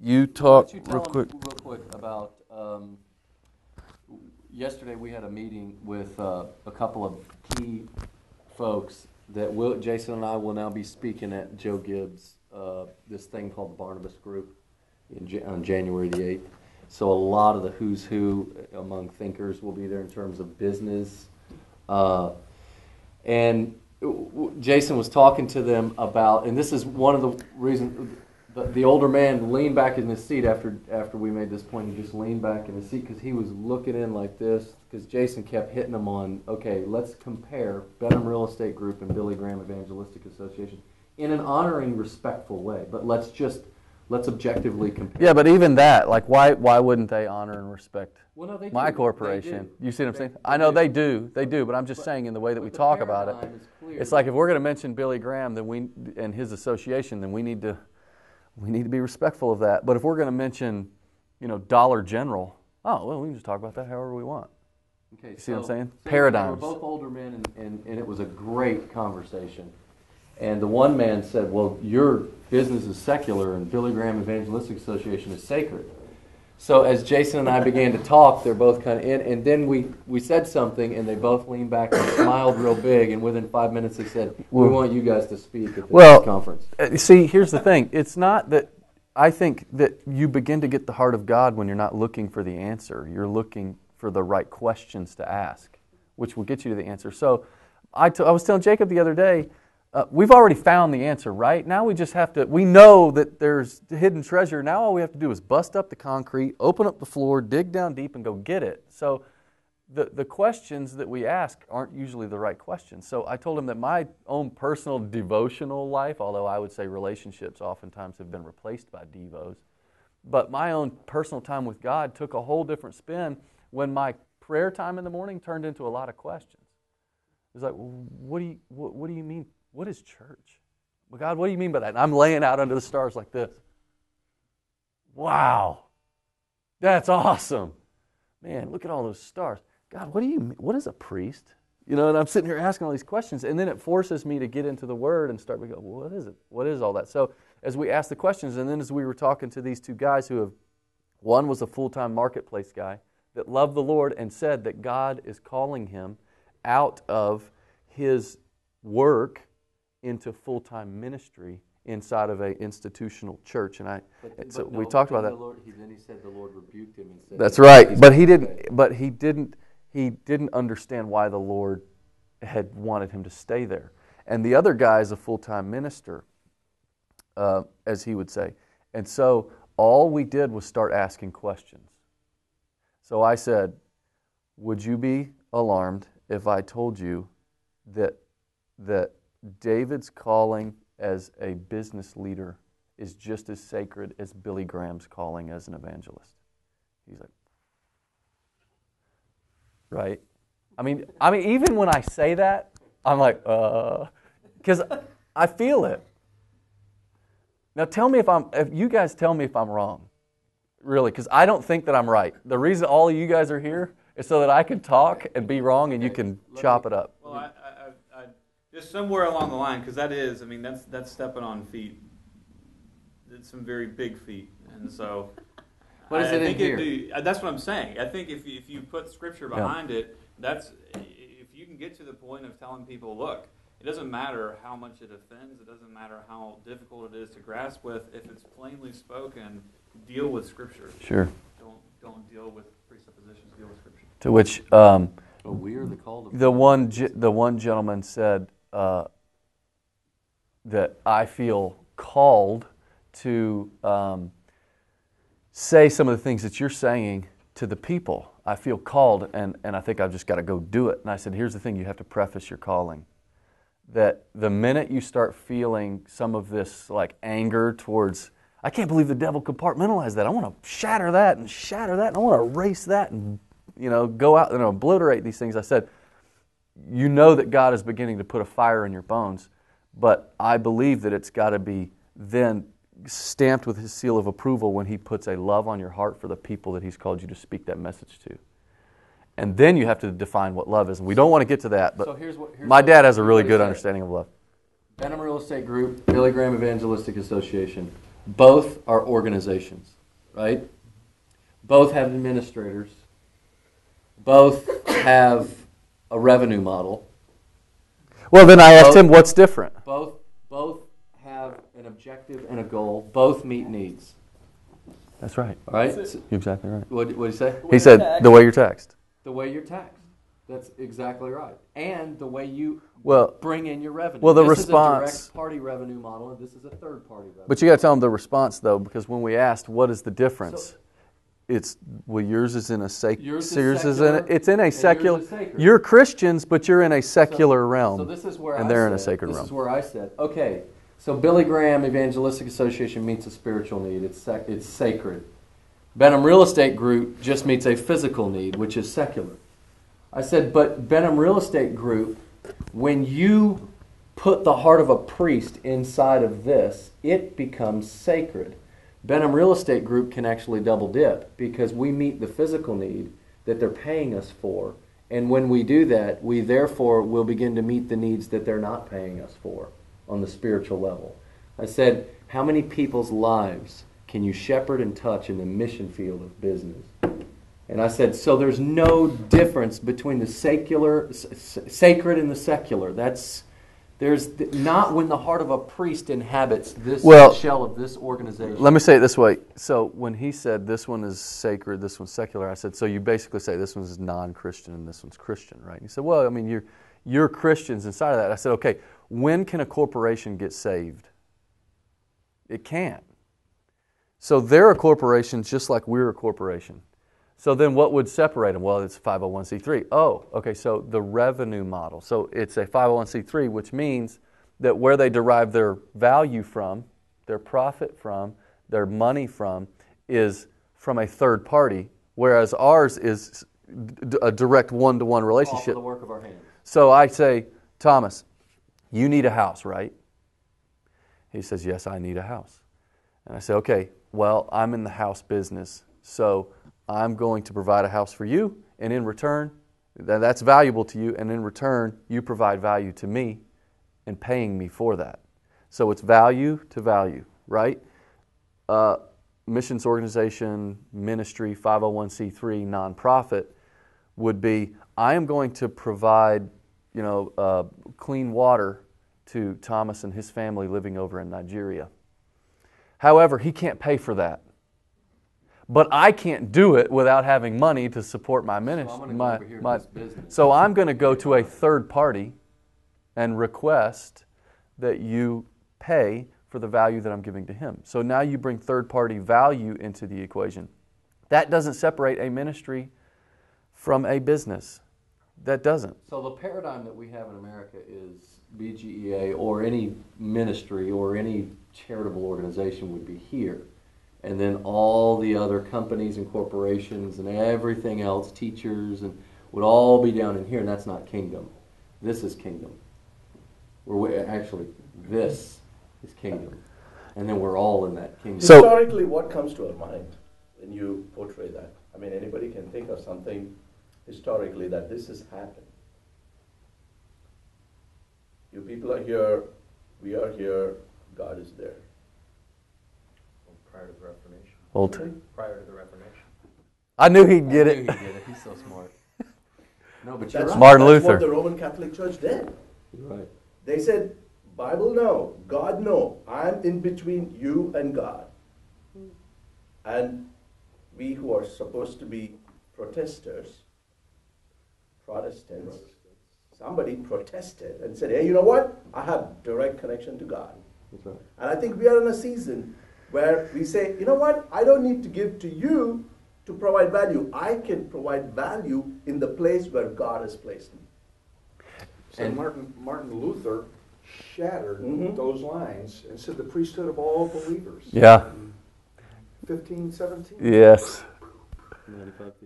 you talk Why don't you real tell quick. them real quick about, yesterday we had a meeting with a couple of key folks that Jason and I will now be speaking at Joe Gibbs, this thing called the Barnabas Group on January the 8th. So a lot of the who's who among thinkers will be there in terms of business. And Jason was talking to them about, and this is one of the reasons, the older man leaned back in his seat after we made this point. He just leaned back in his seat because he was looking in like this, because Jason kept hitting him on, okay, let's compare Benham Real Estate Group and Billy Graham Evangelistic Association in an honoring, respectful way, but let's objectively compare. Yeah, but even that, like, why wouldn't they honor and respect my do. corporation? You see what I'm saying? They I know do. they do, but I'm just saying in the way that we talk about it, it's like if we're going to mention Billy Graham and his association, then we need to be respectful of that. But if we're going to mention, Dollar General, we can just talk about that however we want. Okay, you see what I'm saying? So Paradigms. They were both older men, and it was a great conversation. And the one man said, well, your business is secular and Billy Graham Evangelistic Association is sacred. So as Jason and I began to talk, they're both kind of in, and then we said something, and they both leaned back and smiled real big, and within 5 minutes they said, we want you guys to speak at this conference. See, here's the thing. It's not that, I think that you begin to get the heart of God when you're not looking for the answer. You're looking for the right questions to ask, which will get you to the answer. So I was telling Jacob the other day, we've already found the answer, right? Now we just have to, we know that there's hidden treasure. Now all we have to do is bust up the concrete, open up the floor, dig down deep, and go get it. So the questions that we ask aren't usually the right questions. So I told him that my own personal devotional life, although I would say relationships oftentimes have been replaced by devos, but my own personal time with God took a whole different spin when my prayer time in the morning turned into a lot of questions. It was like, what do you mean? What is church? Well, God, what do you mean by that? And I'm laying out under the stars like this. Wow. That's awesome. Man, look at all those stars. God, what do you mean? What is a priest? And I'm sitting here asking all these questions, and then it forces me to get into the Word and start to go, well, what is it? What is all that? So as we asked the questions, and then as we were talking to these two guys one was a full-time marketplace guy that loved the Lord and said that God is calling him out of his work into full-time ministry inside of an institutional church, and we talked about that. Then he said the Lord rebuked him and said, "That's right," but he didn't. He didn't understand why the Lord had wanted him to stay there. And the other guy is a full-time minister, as he would say. And so all we did was start asking questions. So I said, "Would you be alarmed if I told you that David's calling as a business leader is just as sacred as Billy Graham's calling as an evangelist?" He's like, right? I mean, even when I say that, I'm like, because I feel it. Now tell me if you guys tell me if I'm wrong, really, because I don't think that I'm right. The reason all of you guys are here is so that I can talk and be wrong and you can chop it up. Well, I just somewhere along the line, because that's stepping on feet. It's some very big feet, and so. What is it in here? That's what I'm saying. I think if you put Scripture behind it, if you can get to the point of telling people, look, it doesn't matter how much it offends, it doesn't matter how difficult it is to grasp with. If it's plainly spoken, deal with Scripture. Sure. Don't deal with presuppositions. Deal with Scripture. To which we are the call to the one gentleman said that I feel called to say some of the things that you're saying to the people. I feel called, and I think I've just got to go do it. And I said, here's the thing, you have to preface your calling. That the minute you start feeling some of this like anger towards, I can't believe the devil compartmentalized that. I want to shatter that, and I want to erase that and go out and obliterate these things. I said, you know that God is beginning to put a fire in your bones, but I believe that it's got to be then stamped with His seal of approval when He puts a love on your heart for the people that He's called you to speak that message to. And then you have to define what love is. And we don't want to get to that, but my dad has a really good understanding of love. Benham Real Estate Group, Billy Graham Evangelistic Association. Both are organizations, right? Both have administrators. Both have a revenue model. Well, then I asked him, what's different? Both have an objective and a goal. Both meet needs. That's right. All right? You're exactly right. What did he say? He said, the way you're taxed. The way you're taxed. That's exactly right. And the way you Well, bring in your revenue. well, the this response. is a direct party revenue model, and this is a third party revenue. But you got to tell them the response, though, because when we asked, what is the difference? So, It's, well, yours is in a Yours is secular. It's in a and secular. yours is sacred. You're Christians, but you're in a secular realm. So this is where and I they're said, in a sacred this realm. is where I said, okay, so Billy Graham Evangelistic Association meets a spiritual need. It's sacred. Benham Real Estate Group just meets a physical need, which is secular. I said, but Benham Real Estate Group, when you put the heart of a priest inside of this, it becomes sacred. Benham Real Estate Group can actually double dip because we meet the physical need that they're paying us for. And when we do that, we therefore will begin to meet the needs that they're not paying us for on the spiritual level. I said, how many people's lives can you shepherd and touch in the mission field of business? And I said, so there's no difference between the sacred and the secular. There's not when the heart of a priest inhabits this shell of this organization. Let me say it this way. So when he said this one is sacred, this one's secular, I said, so you basically say this one's non-Christian and this one's Christian, right? And he said, well, I mean, you're Christians inside of that. I said, okay, when can a corporation get saved? It can't. So they're a corporation just like we're a corporation. So then what would separate them? Well, it's a 501c3. Oh, okay, so the revenue model. So it's a 501c3, which means that where they derive their value from, their profit from, their money from, is from a third party, whereas ours is a direct one-to-one relationship. All for the work of our hands. So I say, Thomas, you need a house, right? He says, yes, I need a house. And I say, okay, well, I'm in the house business, so I'm going to provide a house for you, and in return, that's valuable to you, and in return, you provide value to me in paying me for that. So it's value to value, right? Missions organization, ministry, 501c3, nonprofit would be, I am going to provide, clean water to Thomas and his family living over in Nigeria. However, he can't pay for that. But I can't do it without having money to support my ministry. So I'm going to go to a third party and request that you pay for the value that I'm giving to him. So now you bring third party value into the equation. That doesn't separate a ministry from a business. That doesn't. So the paradigm that we have in America is BGEA or any ministry or any charitable organization would be here. And then all the other companies and corporations and everything else, teachers, and would all be down in here, and that's not kingdom. This is kingdom. This is kingdom. And then we're all in that kingdom. So, historically, what comes to our mind when you portray that? I mean, anybody can think of something historically that this has happened. You people are here, we are here, God is there. Prior to the Reformation. Prior to the Reformation. I knew he'd get it. He's so smart. No, but that's right. Martin That's Luther. What the Roman Catholic Church did. You're right. They said, Bible no, God no. I'm in between you and God. And we who are supposed to be Protestants, somebody protested and said, hey, you know what? I have direct connection to God. That's right. And I think we are in a season where we say, you know what? I don't need to give to you to provide value. I can provide value in the place where God has placed me. So Martin Luther shattered those lines and said the priesthood of all believers. Yeah. 15, 17? Yes.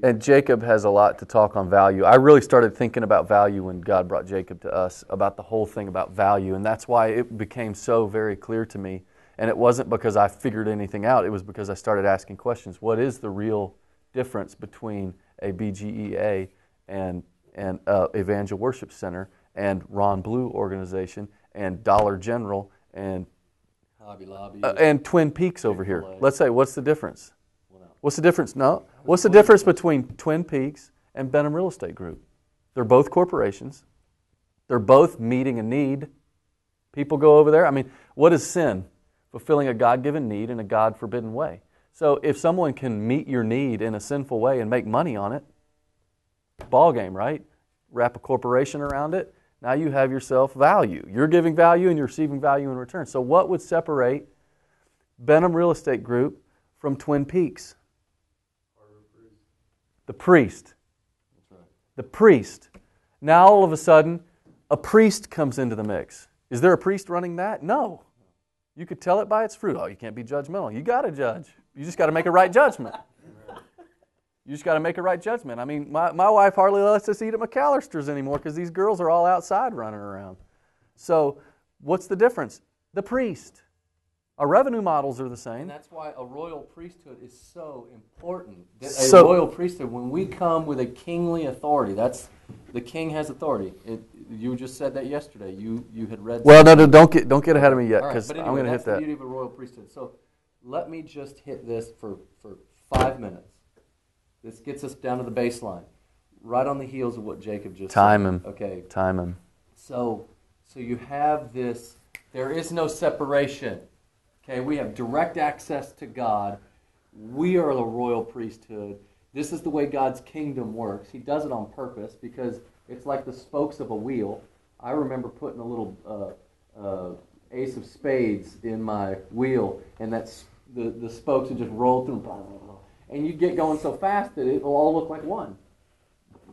And Jacob has a lot to talk on value. I really started thinking about value when God brought Jacob to us, about the whole thing about value. And that's why it became so very clear to me. And it wasn't because I figured anything out. It was because I started asking questions. What is the real difference between a BGEA and Evangel Worship Center and Ron Blue organization and Dollar General and Hobby Lobby. And Twin Peaks over here. Chick-fil-A. Let's say, what's the difference? Well, no. What's the difference? No. What's the difference between Twin Peaks and Benham Real Estate Group? They're both corporations. They're both meeting a need. People go over there. I mean, what is sin? Fulfilling a God-given need in a God-forbidden way. So if someone can meet your need in a sinful way and make money on it, ball game, right? Wrap a corporation around it. Now you have yourself value. You're giving value and you're receiving value in return. So what would separate Benham Real Estate Group from Twin Peaks? The priest. That's right. The priest. Now all of a sudden, a priest comes into the mix. Is there a priest running that? No. You could tell it by its fruit. Oh, you can't be judgmental. You got to judge. You just got to make a right judgment. You just got to make a right judgment. I mean, my wife hardly lets us eat at McAllister's anymore because these girls are all outside running around. So what's the difference? The priest. Our revenue models are the same. And that's why a royal priesthood is so important. So- Royal priesthood, when we come with a kingly authority, the king has authority. You just said that yesterday. You had read. Well, no, don't get ahead of me yet All right, because but I'm anyway, going to hit that's the that. beauty of a royal priesthood. So let me just hit this for 5 minutes. This gets us down to the baseline, right on the heels of what Jacob just Time said. him. Okay. Time him. So you have this. There is no separation. Okay, we have direct access to God. We are the royal priesthood. This is the way God's kingdom works. He does it on purpose because it's like the spokes of a wheel. I remember putting a little ace of spades in my wheel, and the spokes would just roll through, blah, blah, blah. And you get going so fast that it will all look like one.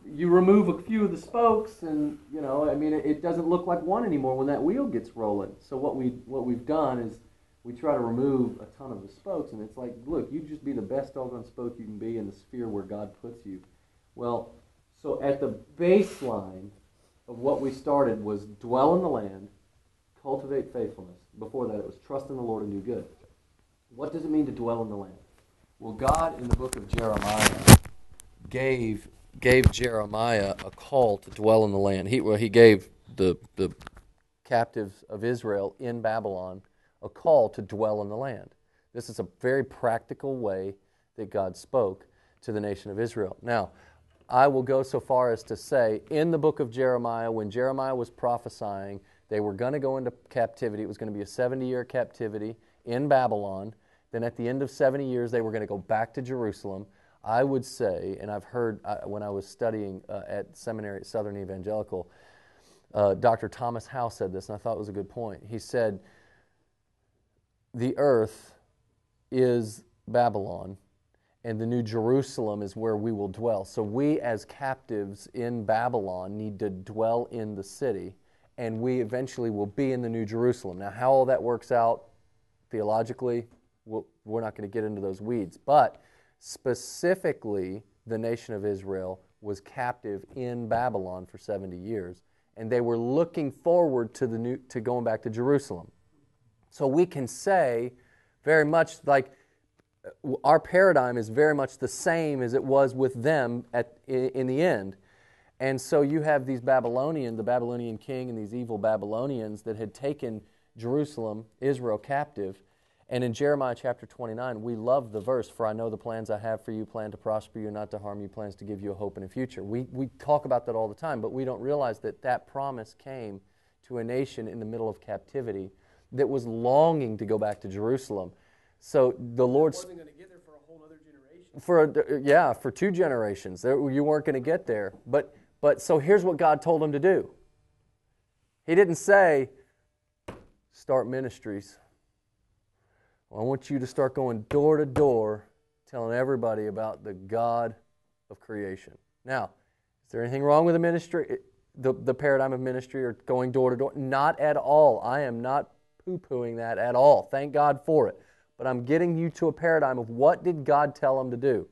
You remove a few of the spokes, and it doesn't look like one anymore when that wheel gets rolling. So what we've done is we try to remove a ton of the spokes, and it's like, look, you just be the best doggone spoke you can be in the sphere where God puts you. Well, so at the baseline of what we started was dwell in the land, cultivate faithfulness. Before that, it was trust in the Lord and do good. What does it mean to dwell in the land? Well, God in the book of Jeremiah gave Jeremiah a call to dwell in the land. He gave the captives of Israel in Babylon a call to dwell in the land. This is a very practical way that God spoke to the nation of Israel. Now, I will go so far as to say, in the book of Jeremiah, when Jeremiah was prophesying, they were going to go into captivity. It was going to be a 70-year captivity in Babylon. Then at the end of 70 years, they were going to go back to Jerusalem. I would say, and I've heard when I was studying at seminary at Southern Evangelical, Dr. Thomas Howe said this, and I thought it was a good point. He said, the earth is Babylon, and the New Jerusalem is where we will dwell. So we as captives in Babylon need to dwell in the city, and we eventually will be in the New Jerusalem. Now, how all that works out theologically, we're not going to get into those weeds. But specifically, the nation of Israel was captive in Babylon for 70 years, and they were looking forward to going back to Jerusalem. So we can say very much like our paradigm is very much the same as it was with them in the end. And so you have the Babylonian king and these evil Babylonians that had taken Jerusalem, Israel, captive. And in Jeremiah chapter 29, we love the verse, "For I know the plans I have for you, plan to prosper you, not to harm you, plans to give you a hope and a future." We talk about that all the time, but we don't realize that promise came to a nation in the middle of captivity that was longing to go back to Jerusalem. So the Lord wasn't going to get there for a whole other generation. For 2 generations. You weren't going to get there. But so here's what God told him to do. He didn't say, start ministries. Well, I want you to start going door to door telling everybody about the God of creation. Now, is there anything wrong with the ministry, the paradigm of ministry or going door to door? Not at all. I am not poo-pooing that at all. Thank God for it. But I'm getting you to a paradigm of what did God tell him to do?